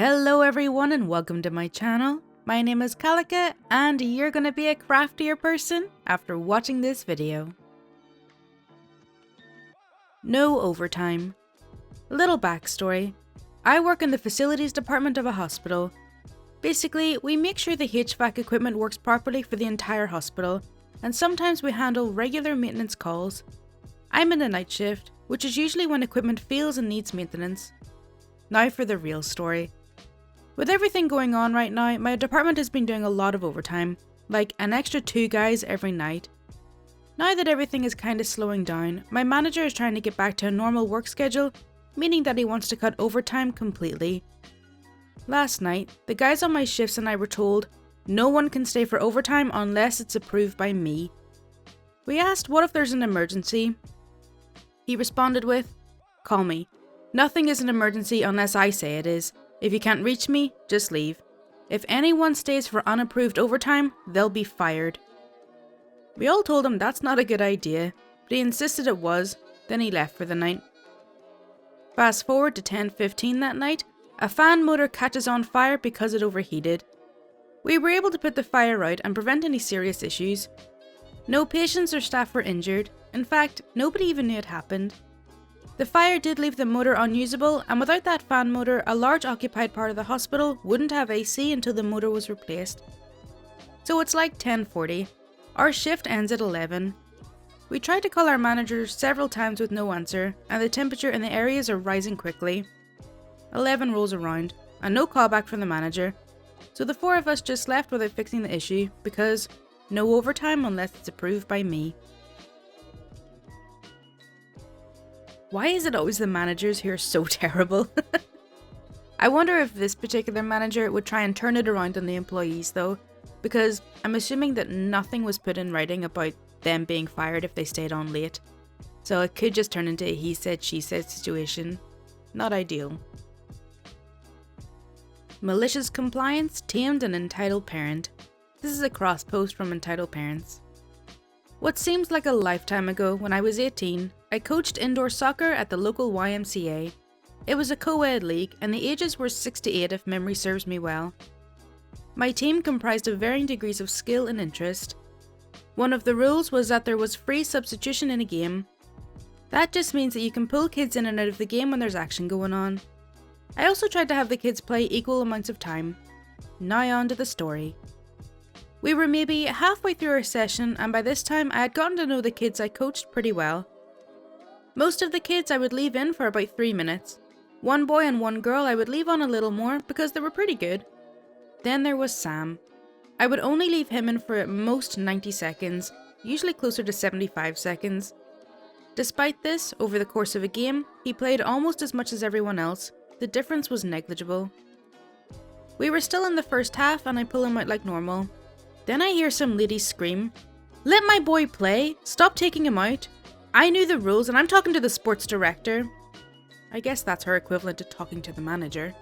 Hello everyone and welcome to my channel. My name is Kalika and you're gonna be a craftier person after watching this video. No overtime. Little backstory. I work in the facilities department of a hospital. Basically, we make sure the HVAC equipment works properly for the entire hospital, and sometimes we handle regular maintenance calls. I'm in the night shift, which is usually when equipment fails and needs maintenance. Now for the real story. With everything going on right now, my department has been doing a lot of overtime, like an extra 2 guys every night. Now that everything is kinda slowing down, my manager is trying to get back to a normal work schedule, meaning that he wants to cut overtime completely. Last night, the guys on my shifts and I were told, no one can stay for overtime unless it's approved by me. We asked what if there's an emergency. He responded with, "Call me. Nothing is an emergency unless I say it is. If you can't reach me, just leave. If anyone stays for unapproved overtime, they'll be fired." We all told him that's not a good idea, but he insisted it was, then he left for the night. Fast forward to 10:15 that night, a fan motor catches on fire because it overheated. We were able to put the fire out and prevent any serious issues. No patients or staff were injured. In fact, nobody even knew it happened. The fire did leave the motor unusable, and without that fan motor, a large occupied part of the hospital wouldn't have AC until the motor was replaced. So it's like 10:40. Our shift ends at 11. We tried to call our manager several times with no answer, and the temperature in the areas are rising quickly. 11 rolls around, and no callback from the manager, so the 4 of us just left without fixing the issue, because no overtime unless it's approved by me. Why is it always the managers who are so terrible? I wonder if this particular manager would try and turn it around on the employees though, because I'm assuming that nothing was put in writing about them being fired if they stayed on late. So it could just turn into a he said she said situation. Not ideal. Malicious Compliance tamed an entitled parent. This is a cross post from entitled parents. What seems like a lifetime ago, when I was 18, I coached indoor soccer at the local YMCA. It was a co-ed league and the ages were 6 to 8 if memory serves me well. My team comprised of varying degrees of skill and interest. One of the rules was that there was free substitution in a game. That just means that you can pull kids in and out of the game when there's action going on. I also tried to have the kids play equal amounts of time. Now on to the story. We were maybe halfway through our session, and by this time I had gotten to know the kids I coached pretty well. Most of the kids I would leave in for about 3 minutes. One boy and one girl I would leave on a little more because they were pretty good. Then there was Sam. I would only leave him in for at most 90 seconds, usually closer to 75 seconds. Despite this, over the course of a game, he played almost as much as everyone else. The difference was negligible. We were still in the first half and I pull him out like normal. Then I hear some lady scream, "Let my boy play! Stop taking him out! I knew the rules and I'm talking to the sports director." I guess that's her equivalent to talking to the manager.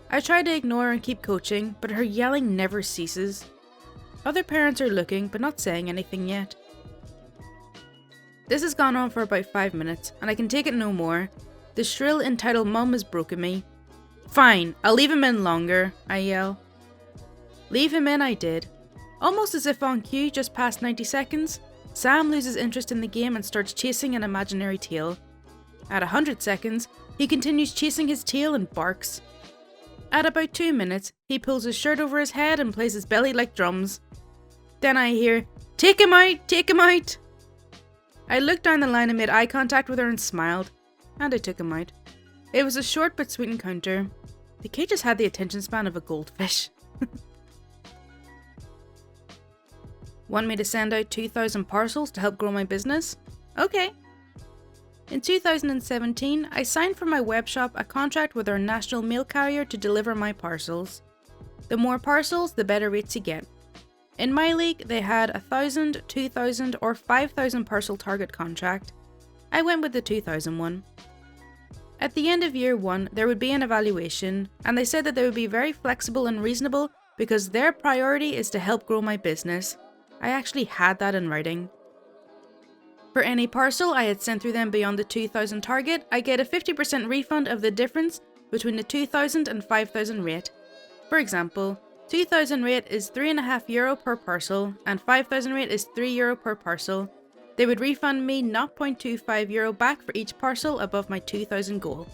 I try to ignore her and keep coaching, but her yelling never ceases. Other parents are looking but not saying anything yet. This has gone on for about 5 minutes and I can take it no more. The shrill entitled mum has broken me. "Fine, I'll leave him in longer," I yell. Leave him in I did. Almost as if on cue, just past 90 seconds, Sam loses interest in the game and starts chasing an imaginary tail. At 100 seconds, he continues chasing his tail and barks. At about 2 minutes, he pulls his shirt over his head and plays his belly like drums. Then I hear, "Take him out! Take him out!" I looked down the line and made eye contact with her and smiled. And I took him out. It was a short but sweet encounter. The kid just had the attention span of a goldfish. Want me to send out 2,000 parcels to help grow my business? Okay. In 2017, I signed for my web shop a contract with our national mail carrier to deliver my parcels. The more parcels, the better rates you get. In my league, they had 1,000, 2,000 or 5,000 parcel target contract. I went with the 2,000 one. At the end of year 1, there would be an evaluation, and they said that they would be very flexible and reasonable because their priority is to help grow my business. I actually had that in writing. For any parcel I had sent through them beyond the 2,000 target, I get a 50% refund of the difference between the 2,000 and 5,000 rate. For example, 2,000 rate is €3.50 per parcel and 5,000 rate is €3 per parcel. They would refund me €0.25 back for each parcel above my 2,000 goal.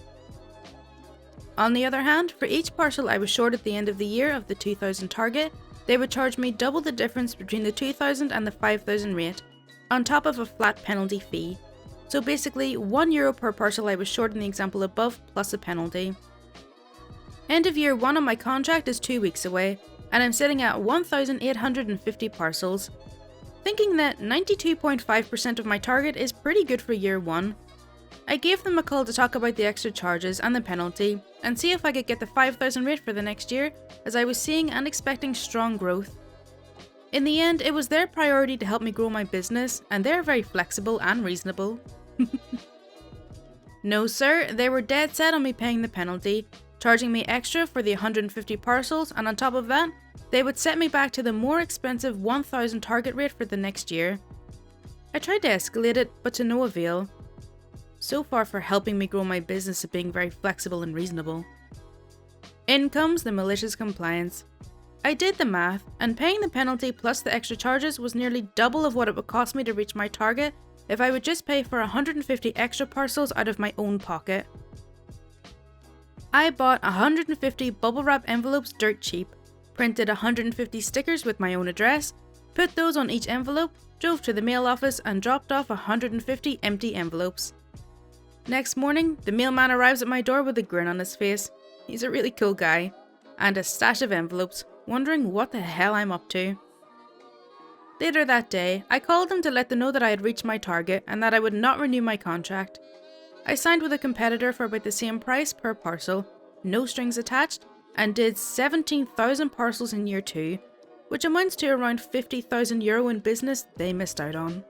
On the other hand, for each parcel I was short at the end of the year of the 2,000 target, they would charge me double the difference between the 2,000 and the 5,000 rate, on top of a flat penalty fee. So basically €1 per parcel I was short in the example above, plus a penalty. End of year 1 on my contract is 2 weeks away, and I'm sitting at 1,850 parcels. Thinking that 92.5% of my target is pretty good for year 1, I gave them a call to talk about the extra charges and the penalty, and see if I could get the 5,000 rate for the next year, as I was seeing and expecting strong growth. In the end, it was their priority to help me grow my business, and they're very flexible and reasonable. No sir, they were dead set on me paying the penalty, charging me extra for the 150 parcels, and on top of that, they would set me back to the more expensive 1,000 target rate for the next year. I tried to escalate it, but to no avail. So far for helping me grow my business of being very flexible and reasonable. In comes the malicious compliance. I did the math, and paying the penalty plus the extra charges was nearly double of what it would cost me to reach my target if I would just pay for 150 extra parcels out of my own pocket. I bought 150 bubble wrap envelopes dirt cheap, printed 150 stickers with my own address, put those on each envelope, drove to the mail office and dropped off 150 empty envelopes. Next morning, the mailman arrives at my door with a grin on his face. He's a really cool guy, and a stash of envelopes, wondering what the hell I'm up to. Later that day, I called him to let them know that I had reached my target and that I would not renew my contract. I signed with a competitor for about the same price per parcel, no strings attached, and did 17,000 parcels in year 2, which amounts to around €50,000 in business they missed out on.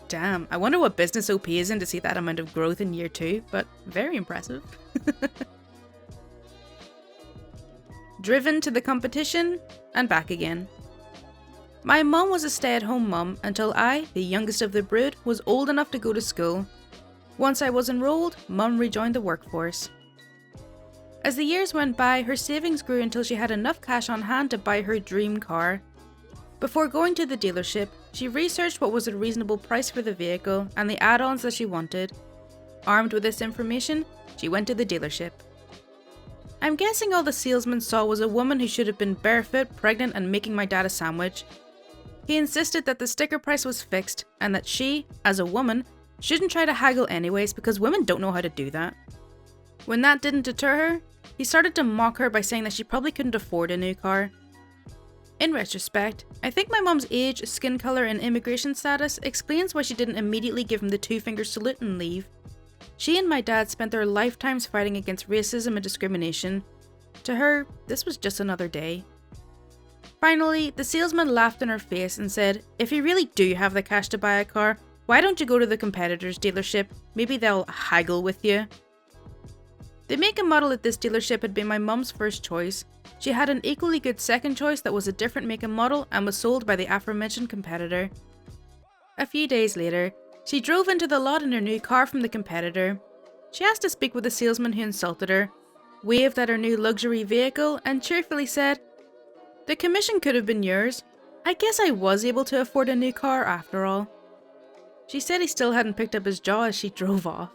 Damn, I wonder what business OP is in to see that amount of growth in year 2, but very impressive. Driven to the competition, and back again. My mum was a stay-at-home mum until I, the youngest of the brood, was old enough to go to school. Once I was enrolled, mum rejoined the workforce. As the years went by, her savings grew until she had enough cash on hand to buy her dream car. Before going to the dealership, she researched what was a reasonable price for the vehicle and the add-ons that she wanted. Armed with this information, she went to the dealership. I'm guessing all the salesman saw was a woman who should have been barefoot, pregnant and making my dad a sandwich. He insisted that the sticker price was fixed and that she, as a woman, shouldn't try to haggle anyways because women don't know how to do that. When that didn't deter her, he started to mock her by saying that she probably couldn't afford a new car. In retrospect, I think my mum's age, skin colour and immigration status explains why she didn't immediately give him the 2-finger salute and leave. She and my dad spent their lifetimes fighting against racism and discrimination. To her, this was just another day. Finally, the salesman laughed in her face and said, "If you really do have the cash to buy a car, why don't you go to the competitor's dealership? Maybe they'll haggle with you." The make and model at this dealership had been my mum's first choice. She had an equally good second choice that was a different make and model and was sold by the aforementioned competitor. A few days later, she drove into the lot in her new car from the competitor. She asked to speak with the salesman who insulted her, waved at her new luxury vehicle and cheerfully said, "The commission could have been yours. I guess I was able to afford a new car after all." She said he still hadn't picked up his jaw as she drove off.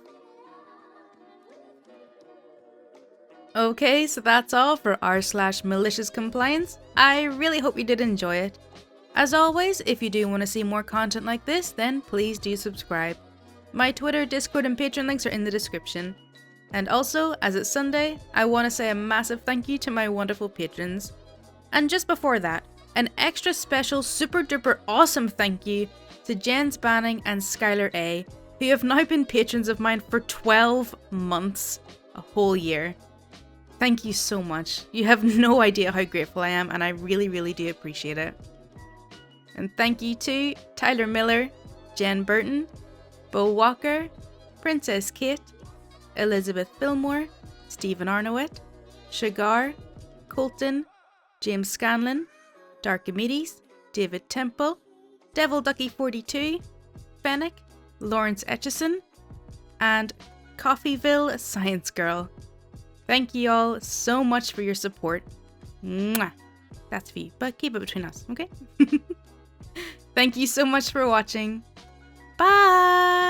Okay, so that's all for r/MaliciousCompliance. I really hope you did enjoy it. As always, if you do want to see more content like this, then please do subscribe. My Twitter, Discord and Patreon links are in the description. And also, as it's Sunday, I want to say a massive thank you to my wonderful patrons. And just before that, an extra special super duper awesome thank you to Jens Banning and Skyler A, who have now been patrons of mine for 12 months, a whole year. Thank you so much. You have no idea how grateful I am, and I really, really do appreciate it. And thank you to Tyler Miller, Jen Burton, Bo Walker, Princess Kate, Elizabeth Filmore, Stephen Arnowitt, Shagar, Koltin, James Scanlan, Darkimedes, David Temple, Devil Ducky 42, Fennec, Lawrence Eytcheson, and Coffeyville Science Girl. Thank you all so much for your support. Mwah. That's for you, but keep it between us, okay? Thank you so much for watching. Bye!